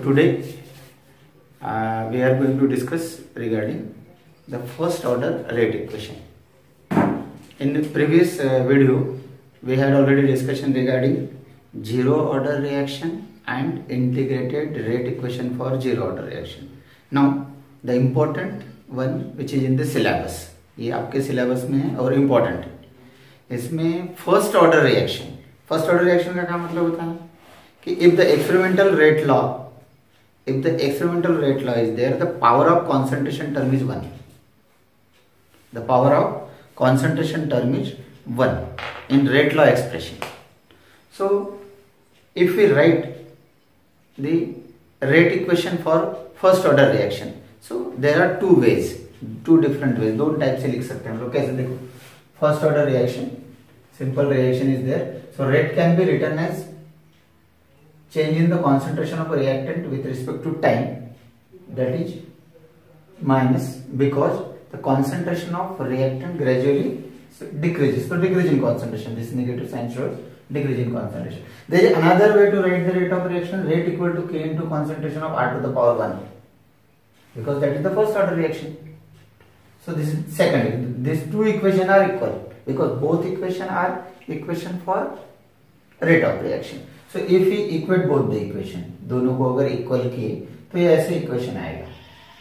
today we are going to discuss regarding the first order rate equation. In the previous video we had already discussion regarding zero order reaction and integrated rate equation for zero order reaction. Now the important one which is in the syllabus, ये आपके syllabus में है और important है. इसमें first order reaction का क्या मतलब होता है कि if the experimental rate law is there, the power of concentration term is 1. The power of concentration term is 1 in rate law expression. So if we write the rate equation for first order reaction, so there are two different ways. दो type से लिख सकते हैं हम लोग. कैसे देखो, first order reaction, simple reaction is there. So rate can be written as change in the concentration of a reactant with respect to time, that is minus, because the concentration of reactant gradually decreases. So decrease in concentration, this negative sign shows decrease in concentration. There is another way to write the rate of reaction, rate equal to K into concentration of R to the power 1, because that is the first order reaction. So this is second. These two equations are equal because both equations are equation for rate of reaction. So if we equate both the equation, दोनों को अगर equal किए तो ये ऐसे equation आएगा.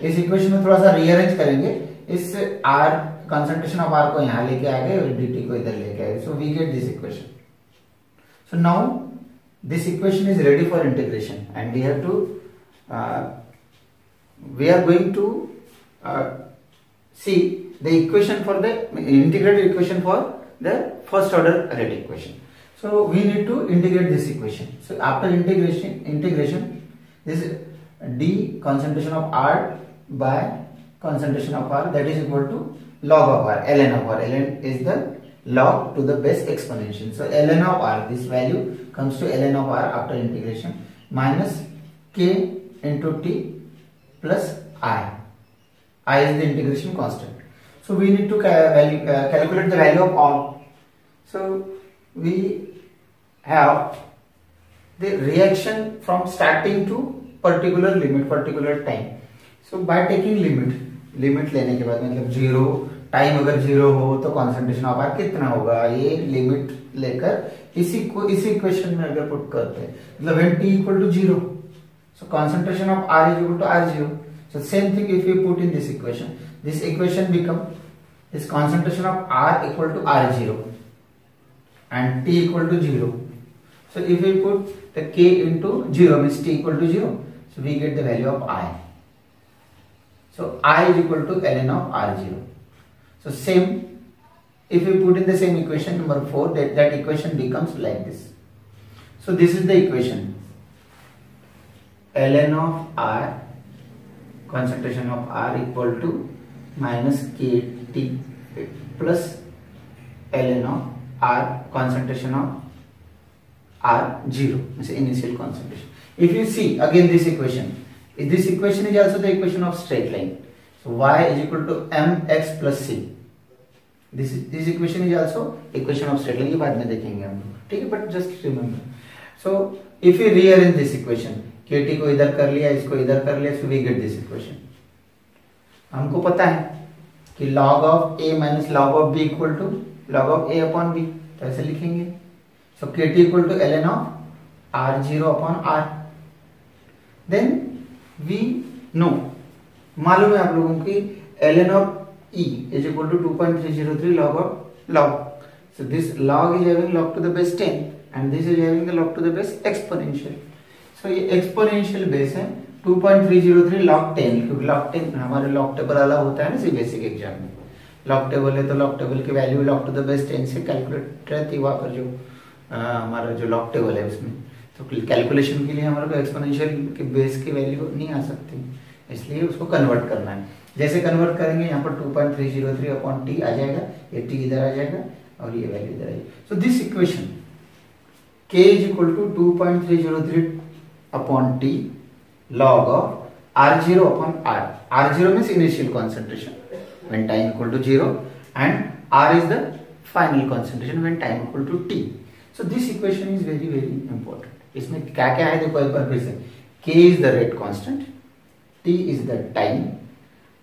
इस equation में थोड़ा सा रीअरेंज करेंगे, इस R कंसंट्रेशन ऑफ R को यहाँ लेके आ गए और dt को इधर लेके आए. So we get this equation. So now this equation is ready for integration and we are going to see the equation for the integrated equation for the first order rate equation. So we need to integrate this equation. So after integration, this d concentration of R by concentration of R, that is equal to log of R, ln of R. Ln is the log to the base exponential. So ln of R, this value comes to ln of R after integration, minus k into t plus I. I is the integration constant. So we need to calculate the value of R. So we have the reaction from starting to particular limit, particular time. So by taking limit लेने के बाद मतलब zero time, अगर zero हो तो concentration of R कितना होगा, ये लिमिट लेकर इसी इक्वेशन में अगर पुट करते हैं, मतलब when t equal to 0, so concentration of R is equal to R0. So same thing if we put in this equation become this concentration of R equal to R0 and t equal to 0. So if we put the k into 0 means t equal to 0, so we get the value of I. So I is equal to ln of R0. So same, if we put in the same equation number 4, that equation becomes like this. So this is the equation, ln of R, concentration of R equal to minus kt plus ln of R, concentration of R0, means initial concentration. If you see again this equation is also the equation of straight line. So y is equal to mx plus c. This equation is also equation of straight line. ये बाद में देखेंगे हम लोग, ठीक है, but just remember. So if we rearrange this equation, kt को इधर कर लिया, इसको इधर कर लिया, so we get this equation. हमको पता है कि log of a minus log of b equal to log of a upon b, तो ऐसे लिखेंगे. So kt equal to ln of R0 upon R. Then we know, मालूम है आप लोगों की ln of E is equal to 2.303 log of log. So this log is having log to the base 10 and this is having the log to the base exponential. So ये exponential base है 2.303 log 10, क्योंकि log 10 हमारे log table अलग होता है ना सी basic exam में. log table है तो log टेबल की value log to the base 10 से कैलकुलेट रहती है. वहाँ पर जो हमारा जो log टेबल है उसमें तो कैलकुलेशन के लिए हमारे को एक्सपोनेंशियल के बेस की वैल्यू नहीं आ सकती, इसलिए उसको कन्वर्ट करना है. जैसे कन्वर्ट करेंगे यहाँ पर 2.303 अपॉन टी आ जाएगा, ये टी इधर आ जाएगा और ये वैल्यू इधर आ जाएगी. So this equation k is equal to 2.303 upon T log of R0 upon R. R0 means initial concentration when time equal to 0 and R is the final concentration when time equal to t. So this equation is very important. इसमें क्या क्या है देखो एक बार फिर से. K is the rate constant, T is the time,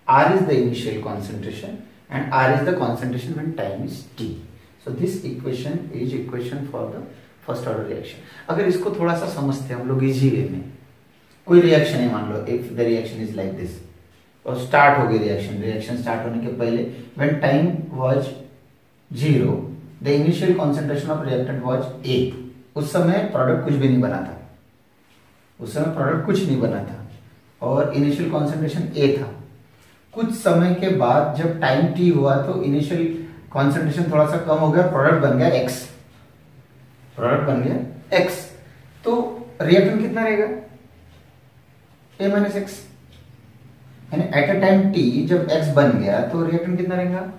R is the initial concentration and R is the concentration when time is T. So this equation is equation for the first order reaction. अगर इसको थोड़ा सा समझते हैं हम लोग easy way में, कोई रिएक्शन है मान लो, if the reaction is like this और स्टार्ट हो गई रिएक्शन स्टार्ट होने के पहले when time was 0 the initial concentration of reactant was A. उस समय प्रोडक्ट कुछ भी नहीं बना था, उस समय प्रोडक्ट कुछ नहीं बना था और इनिशियल कंसंट्रेशन A था. कुछ समय के बाद जब टाइम T हुआ तो इनिशियल कंसंट्रेशन थोड़ा सा कम हो गया, प्रोडक्ट बन गया X, प्रोडक्ट बन गया X. तो रिएक्टेंट कितना रहेगा A माइनस X, यानी एट अ टाइम T जब X बन गया तो रिएक्टेंट कितना रहेगा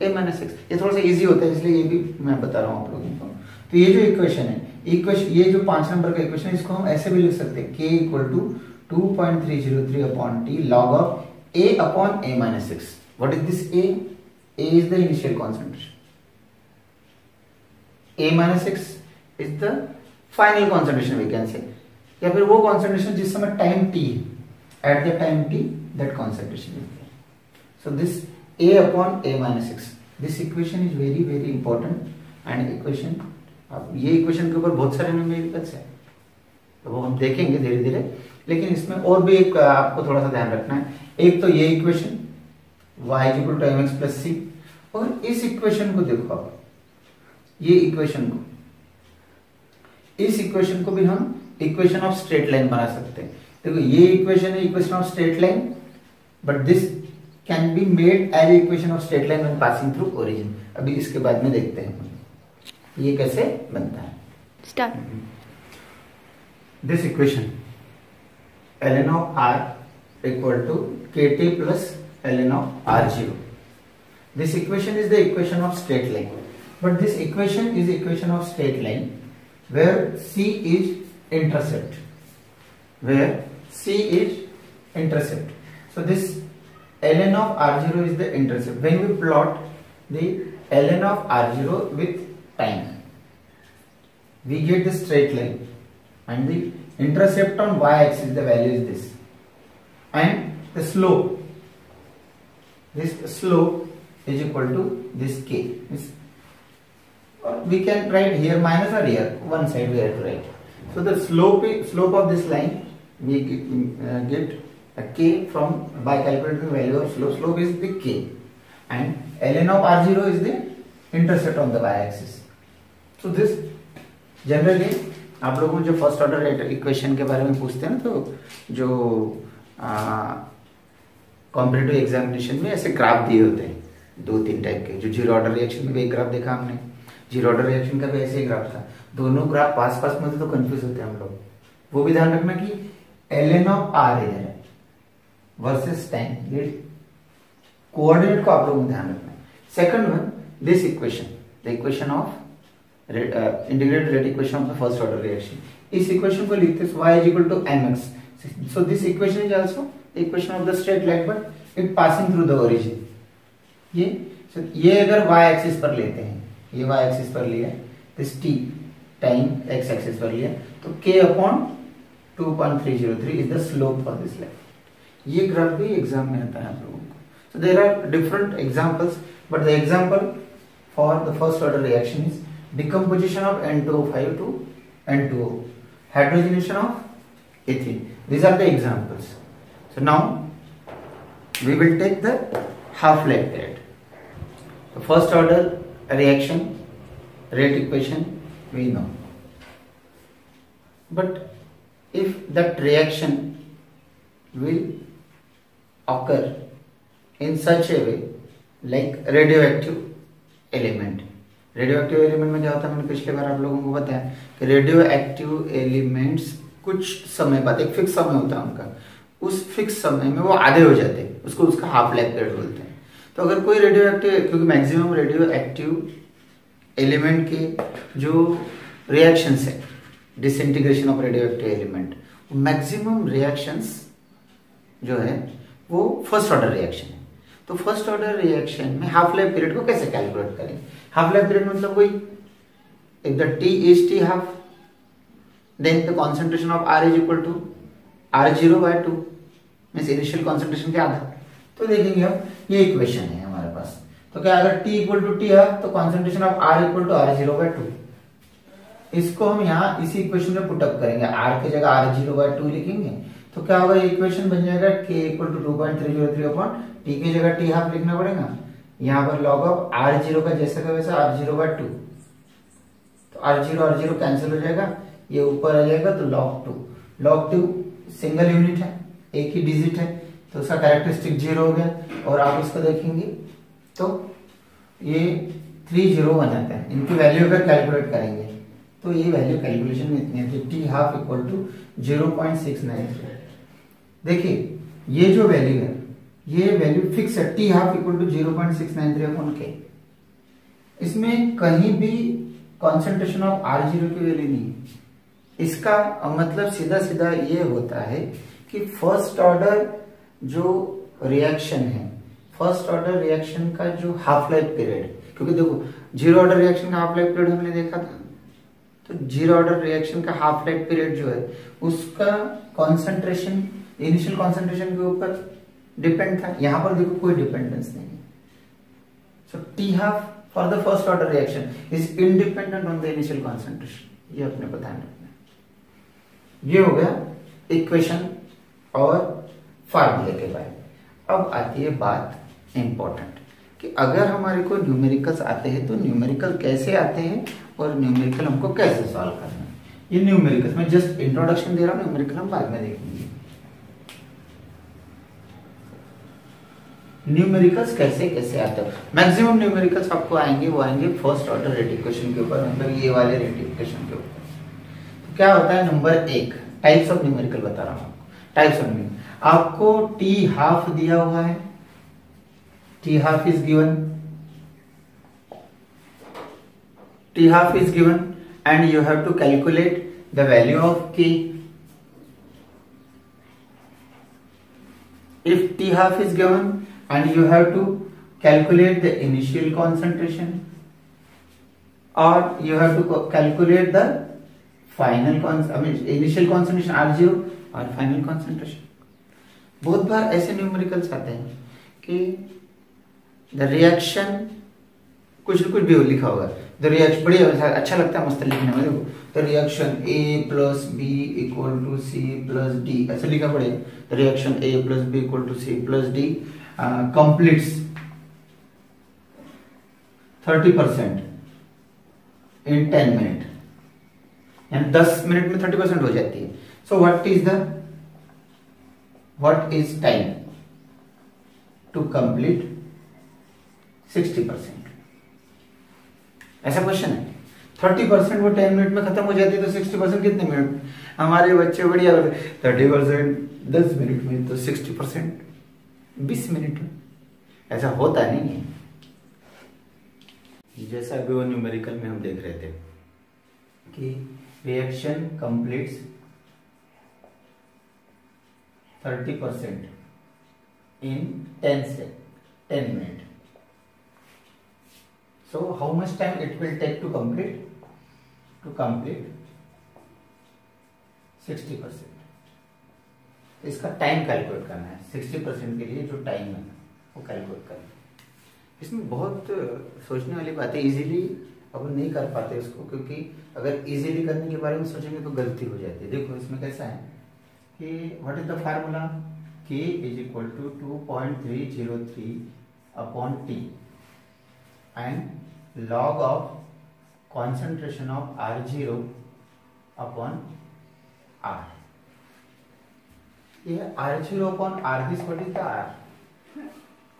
A माइनस X. ये थोड़ा सा इजी होता है इसलिए ये भी मैं बता रहा हूँ आप लोगों को. तो ये जो इक्वेशन है, ये जो 5 नंबर का इक्वेशन है, इसको हम ऐसे भी लिख सकते हैं K equal to 2.303 upon T log of A upon A minus X. What is this A? A is the initial concentration. A minus X is the final concentration we can say. या फिर वो concentration जिस समय time T, at the time T that concentration is there. So this A upon A minus X. This equation is very very important and equation. अब ये equation के ऊपर बहुत सारे न्यूमेरिकल्स है तो वो हम देखेंगे धीरे धीरे, लेकिन इसमें और भी एक आपको थोड़ा सा ध्यान रखना है. एक तो ये equation y equal to mx plus c, और इस इक्वेशन को देखो आप, ये इक्वेशन को, इस इक्वेशन को भी हम इक्वेशन ऑफ स्ट्रेट लाइन बना सकते हैं. देखो ये इक्वेशन है equation of straight line, but this can be made as equation of straight line when passing through origin. अभी इसके बाद में देखते हैं ये कैसे बनता है. Start. This equation ln of r equal to kt plus ln of r0. This equation is the equation of straight line, but this equation is equation of straight line where c is intercept, where c is intercept. So this ln of r0 is the intercept. When we plot the ln of r0 with time, we get the straight line and the intercept on y-axis, the value is this, and the slope, this slope is equal to this k. We can write here minus or here, one side we have to write. So the slope of this line we get a k from by calculating the value of slope. Slope is the k, and ln of r0 is the intercept on the y-axis. So this generally आप लोगों को जो first order equation के बारे में पूछते हैं ना, तो जो कॉम्पिटिटिव एग्जामिनेशन में ऐसे ग्राफ दिए होते हैं 2-3 टाइप के. जो जीरो ऑर्डर रिएक्शन में भी एक ग्राफ देखा हमने, जीरो ऑर्डर रिएक्शन का भी ऐसे ही ग्राफ था. दोनों ग्राफ पास पास में तो कंफ्यूज होते हैं हम लोग. वो भी ध्यान रखना कि ln ऑफ r इधर है वर्सेस टाइम, ये कोऑर्डिनेट को आप लोगों को ध्यान रखना है. Second one, this equation, the equation of integrated rate equation of the first order reaction. इस इक्वेशन को लिखते हैं y is equal to mx. So this equation is also the equation of the straight line, but it passing through the origin. ये अगर y axis पर लेते हैं, ये y axis पर लिया, this t time x axis पर लिया, तो k upon 2.303 is the slope for this line. ये ग्राफ भी एग्जाम में आता है आप लोगों को. So there are different examples, but the example for the first order reaction is decomposition of N2O5 to N2O, hydrogenation of ethene. These are the examples. So now we will take the half-life period. The first order reaction rate equation we know, but if that reaction will occur in such a way like radioactive element. Radio active element में क्या होता है, मैंने पिछले बार आप लोगों को बताया कि रेडियो एक्टिव एलिमेंट्स कुछ समय बाद, एक फिक्स समय होता है उनका, उस फिक्स समय में वो आधे हो जाते हैं, उसको उसका हाफ लाइफ पीरियड बोलते हैं. तो अगर कोई रेडियो एक्टिव, क्योंकि मैक्सिमम रेडियो एक्टिव एलिमेंट के जो रिएक्शंस है, disintegration of radio active element, maximum reactions जो है वो फर्स्ट ऑर्डर रिएक्शन है. तो फर्स्ट ऑर्डर रिएक्शन में हाफ लाइफ पीरियड को कैसे कैलकुलेट करें? हाफ लाइफ पीरियड मतलब वही, if the t is t half, then the concentration of r is equal to R0/2 means initial concentration के आधा। तो देखेंगे हम, ये इक्वेशन है हमारे पास। तो क्या अगर T इक्वल टू टी है तो concentration of R equal to R0/2। इसको हम यहाँ इसी इक्वेशन में पुटअप करेंगे, R की जगह R0/2 लिखेंगे तो क्या होगा, इक्वेशन बन जाएगा K equal to 2.303 upon T की जगह T हाफ लिखना पड़ेगा। यहाँ पर लॉग ऑफ R0 का जैसा का वैसा R0/2, तो R0 कैंसिल हो जाएगा, ये ऊपर आ जाएगा तो log 2 सिंगल यूनिट है, एक ही डिजिट है तो उसका कैरेक्टरिस्टिक 0 हो गया। और आप इसको देखेंगे तो ये 301 आता है। इनकी वैल्यू अगर कैलकुलेट करेंगे तो ये वैल्यू कैलकुलेशन में इतनी है, टी हाफ इक्वल टू 0.693। देखिए ये जो वैल्यू है ये वैल्यू फिक्स है, T half equal to 0.693 upon K. इसमें कहीं भी कॉन्सेंट्रेशन ऑफ R0 की वैल्यू नहीं है। इसका मतलब सीधा सीधा ये होता है कि फर्स्ट ऑर्डर जो रिएक्शन है, फर्स्ट ऑर्डर रिएक्शन का जो हाफ लाइफ पीरियड, क्योंकि देखो जीरो ऑर्डर रिएक्शन का हाफ लाइफ पीरियड हमने देखा था, तो जीरो ऑर्डर रिएक्शन का हाफ लाइफ पीरियड जो है उसका कॉन्सेंट्रेशन इनिशियल कॉन्सेंट्रेशन के ऊपर डिपेंड था। यहां पर देखो कोई डिपेंडेंस नहीं है। So t half for the first order reaction is independent on the initial concentration, ये अपने को ध्यान रखना है। ये हो गया इक्वेशन और फार्मूले के बारे में। अब आती है बात इंपॉर्टेंट कि अगर हमारे को न्यूमेरिकल्स आते हैं तो न्यूमेरिकल कैसे आते हैं और न्यूमेरिकल हमको कैसे सॉल्व करना है। ये न्यूमेरिकल्स में जस्ट इंट्रोडक्शन दे रहा हूं, न्यूमेरिकल हम बाद में देखेंगे। न्यूमेरिकल्स कैसे कैसे आते हैं, मैक्सिमम न्यूमेरिकल्स आपको आएंगे वो आएंगे फर्स्ट ऑर्डर रेट इक्वेशन के ऊपर, मतलब ये वाले रेट इक्वेशन के ऊपर। तो क्या होता है, नंबर 1 टाइप्स ऑफ न्यूमेरिकल बता रहा हूं आपको। टाइप्स ऑफ न्यूमेरिकल, आपको टी हाफ दिया हुआ है, T half is given, T half is given and you have to calculate the value of K. if T half is given and you have to calculate the initial concentration or you have to calculate the final initial concentration R0 और final concentration। बहुत बार ऐसे numericals आते हैं कि the reaction कुछ न कुछ भी लिखा होगा, द रिएक्शन बढ़िया अच्छा लगता है मस्त लिखने में। देखो the reaction A plus B equal to C plus D, ऐसे लिखा पड़ेगा। The reaction A plus B equal to C plus D completes 30% in 10 minute, यानी 10 मिनट में 30% हो जाती है। So what is time to complete 60%? ऐसा क्वेश्चन है। 30% वो 10 मिनट में खत्म हो जाती है तो 60% कितने मिनट में? हमारे बच्चे बढ़िया 30% 10 मिनट में, तो 60% 20 मिनट में। ऐसा होता नहीं है। जैसा अभी वो न्यूमेरिकल में हम देख रहे थे कि reaction completes 30% in 10 minute. So how much time it will take to complete 60%? इसका टाइम कैलकुलेट करना है। 60% के लिए जो टाइम है वो कैलकुलेट करना है। इसमें बहुत सोचने वाली बात है, इजीली अपन नहीं कर पाते इसको, क्योंकि अगर इजीली करने के बारे में सोचेंगे तो गलती हो जाती है। देखो इसमें कैसा है कि what is the formula, K is equal to 2.303 upon T and log of concentration of R0 upon R. Yeah, R0 upon R, this what is the R?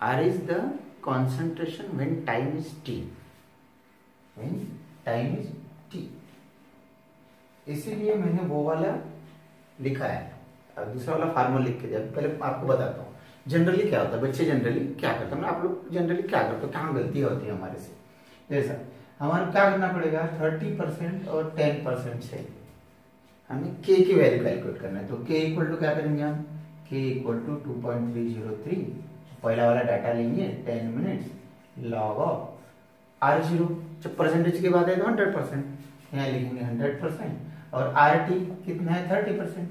R is the concentration when time is T. When time is T. इसीलिए मैंने वो वाला लिखा है, अब दूसरा वाला formula लिख के दिया। पहले आपको बताता हूँ जनरली क्या होता है, बच्चे जनरली क्या करते हैं, आप लोग जनरली क्या करते हो, कहाँ गलतियाँ होती है हमारे से। जैसा हमारा क्या करना पड़ेगा, 30% और 10% से हमें K की वैल्यू कैलकुलेट करना है। तो K इक्वल टू क्या करेंगे हम, K इक्वल टू 2.303, पहला वाला डाटा लेंगे 10 मिनट्स लॉग ऑफ R0, जब परसेंटेज की बात है तो 100%, यहाँ लिखेंगे 100%, और RT कितना है 30%।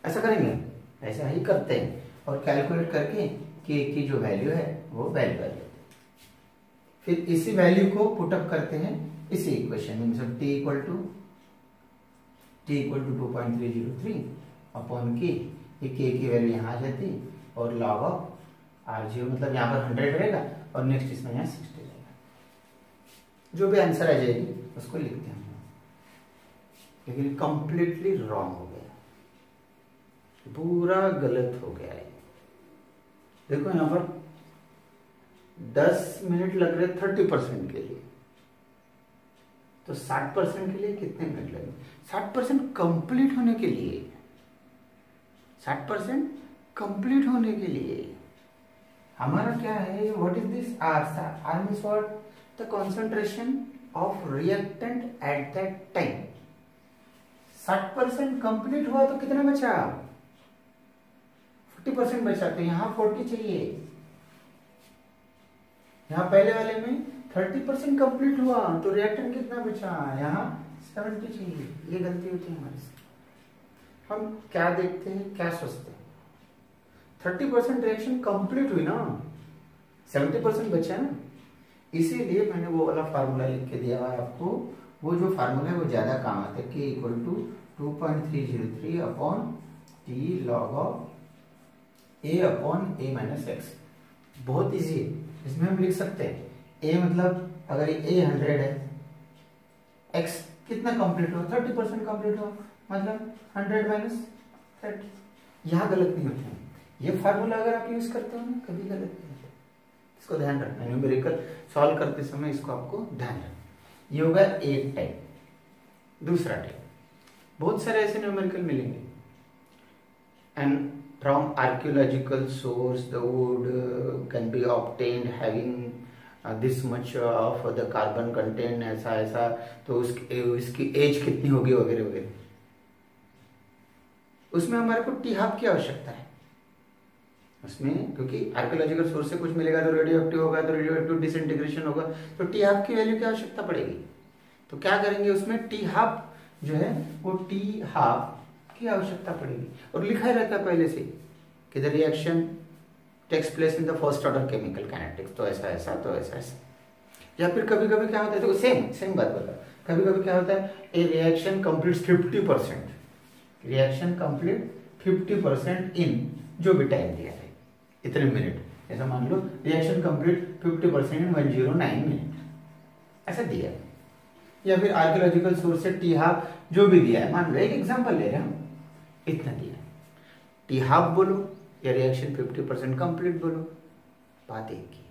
ऐसा करेंगे, ऐसा ही करते हैं और कैलकुलेट करके के की जो वैल्यू है वो वैल्यू आ जाती है। फिर इसी वैल्यू को पुटअप करते हैं इसी इक्वेशन में, मतलब t इक्वल टू 2.303 अपॉन के, ये के की वैल्यू यहाँ आ जाती और log ऑफ r0, मतलब यहाँ पर 100 रहेगा और नेक्स्ट इसमें यहाँ 60 रहेगा। जो भी आंसर आ जाएगी उसको लिखते हैं, लेकिन कंप्लीटली रॉन्ग हो गया, पूरा गलत हो गया है। देखो यहाँ पर 10 मिनट लग रहे 30% के लिए, तो 60% के लिए कितने मिनट लगेंगे? 60% कंप्लीट होने के लिए, 60% कंप्लीट होने के लिए हमारा क्या है, what is this R? R means what? The concentration of reactant at that time. 60% complete हुआ तो कितना बचा? 40% बचा, तो यहाँ 40 चाहिए। यहाँ पहले वाले में 30% कंप्लीट हुआ तो रिएक्टेंट कितना बचा? यहाँ 70 चाहिए। ये गलती होती है हमारे से। हम क्या देखते हैं, क्या सोचते हैं? 30% रिएक्शन कंप्लीट हुई ना, 70% बचा ना, इसीलिए मैंने वो वाला फार्मूला लिख के दिया है आपको। वो जो फार्मूला है वो ज्यादा काम आता है, K equal to 2.303 upon T log of a upon a minus x. बहुत इजी है, इसमें हम लिख सकते हैं ए मतलब अगर ए 100 है, एक्स कितना कंप्लीट हुआ? 30% कंप्लीट हुआ, मतलब 100 माइनस 30। यहाँ गलत नहीं होते हैं। ये फार्मूला अगर आप यूज करते हो ना, कभी गलत नहीं होता, इसको ध्यान रखना। न्यूमेरिकल सॉल्व करते समय इसको आपको ध्यान रखना। ये होगा एक टाइप। दूसरा टाइप, बहुत सारे ऐसे न्यूमेरिकल मिलेंगे। And from archaeological source the wood can be obtained having this much of the carbon content, ऐसा ऐसा, तो उसकी एज कितनी होगी वगैरह वगैरह। उसमें हमारे को टी हाफ की आवश्यकता है उसमें, क्योंकि आर्कियोलॉजिकल सोर्स से कुछ मिलेगा तो रेडियो एक्टिव होगा, तो रेडियो एक्टिव डिसइंटीग्रेशन होगा, तो टी हाफ की वैल्यू की आवश्यकता पड़ेगी। तो क्या करेंगे उसमें, टी हाफ जो है वो टी हाफ की आवश्यकता पड़ेगी। और लिखा ही रहता है पहले से कि the reaction takes place in the first order chemical kinetics, तो ऐसा ऐसा, तो ऐसा ऐसा। या फिर कभी कभी क्या होता है, तो सेम बात बता, कभी कभी क्या होता है, ए रिएक्शन कंप्लीट 50%, रिएक्शन कंप्लीट 50% इन जो भी टाइम दिया है, इतने मिनट, ऐसा मान लो रिएक्शन कंप्लीट 50% इन 109 मिनट, ऐसा दिया है। या फिर आर्कियोलॉजिकल सोर्स से टी हाफ जो भी दिया है, मान लो एक एग्जांपल ले रहे हैं हम, इतना दिया है, टी हाफ बोलो या रिएक्शन 50% कंप्लीट बोलो, बात एक ही।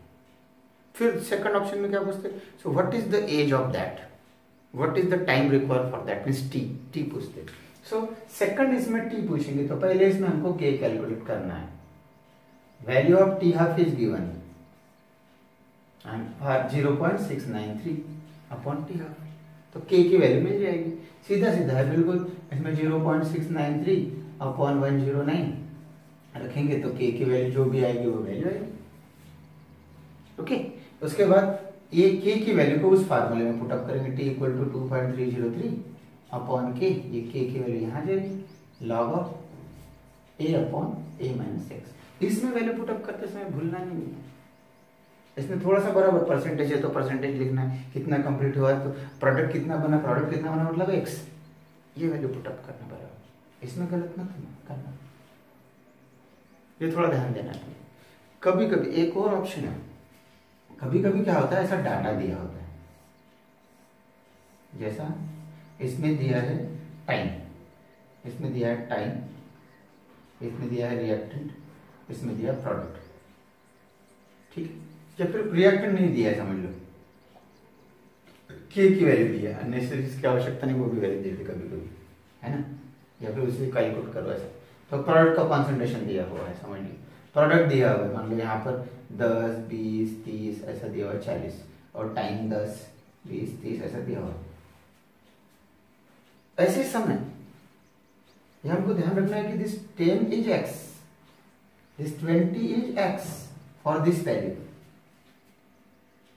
फिर सेकंड ऑप्शन में क्या पूछते हैं, so what is the age of that, what is the time required for that, means t पूछते। सो सेकंड इसमें टी पूछेंगे तो पहले इसमें हमको के कैलकुलेट करना है। Value of T half is given and 0.693 upon T half, तो के की वैल्यू मिल जाएगी। सीधा सीधा है बिल्कुल, इसमें 0.693 अपॉन 109 रखेंगे तो के की वैल्यू जो भी आएगी वो वैल्यू आएगी। ओके, उसके बाद ये के की वैल्यू को उस फार्मूले में पुटअप करेंगे, टी इक्वल टू 2.303 अपॉन के, ये के की वैल्यू यहाँ जाएगी log of a upon a minus x. इसमें वैल्यू पुटअप करते समय भूलना नहीं है। इसमें थोड़ा सा बराबर परसेंटेज है तो परसेंटेज लिखना है, कितना कंप्लीट हुआ तो प्रोडक्ट कितना बना, प्रोडक्ट कितना बना मतलब एक्स, ये वैल्यू पुटअप करना बराबर। इसमें गलत मत करना, ये थोड़ा ध्यान देना है। कभी कभी एक और ऑप्शन है, कभी कभी क्या होता है, ऐसा डाटा दिया होता है, जैसा इसमें दिया है टाइम, इसमें दिया है टाइम, इसमें दिया है रिएक्टेंट, इसमें दिया प्रोडक्ट, ठीक है। या फिर रिएक्टेंट नहीं दिया है, समझ लो के की वैल्यू दी है, अननेसेसरी इसकी आवश्यकता नहीं, वो भी वैल्यू देते कभी कभी, है ना, या फिर उसे कैलकुलेट करो ऐसा। तो प्रोडक्ट का कॉन्सेंट्रेशन दिया हुआ है, समझ लीजिए प्रोडक्ट दिया हुआ है, मान लो यहाँ पर 10, 20, 30 ऐसा दिया हुआ है, 40, और टाइम 10, 20, 30 ऐसा दिया हुआ है। ऐसे समय यह हमको ध्यान रखना है कि this 10 is x, this 20 is x for this value,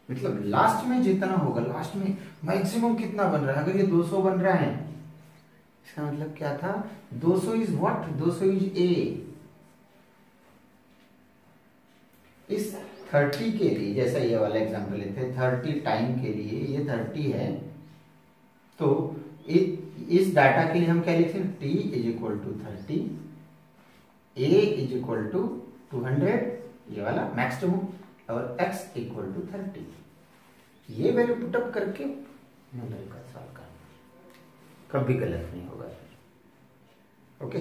मतलब लास्ट में जितना होगा, लास्ट में मैक्सिमम कितना बन रहा है। अगर ये 200 बन रहा है इसका मतलब क्या था, 200 इज व्हाट, 200 इज ए। इस 30 के लिए, जैसा ये वाला एग्जांपल लेते हैं, 30 टाइम के लिए ये 30 है, तो इस डाटा के लिए हम क्या लिखते हैं, t is equal to 30, a is equal to 200, ये वाला मैक्सिमम, और x इक्वल टू 30। ये वैल्यू पुटअप करके न्यूमेरिकल सॉल्व करना, कभी गलत नहीं होगा। ओके।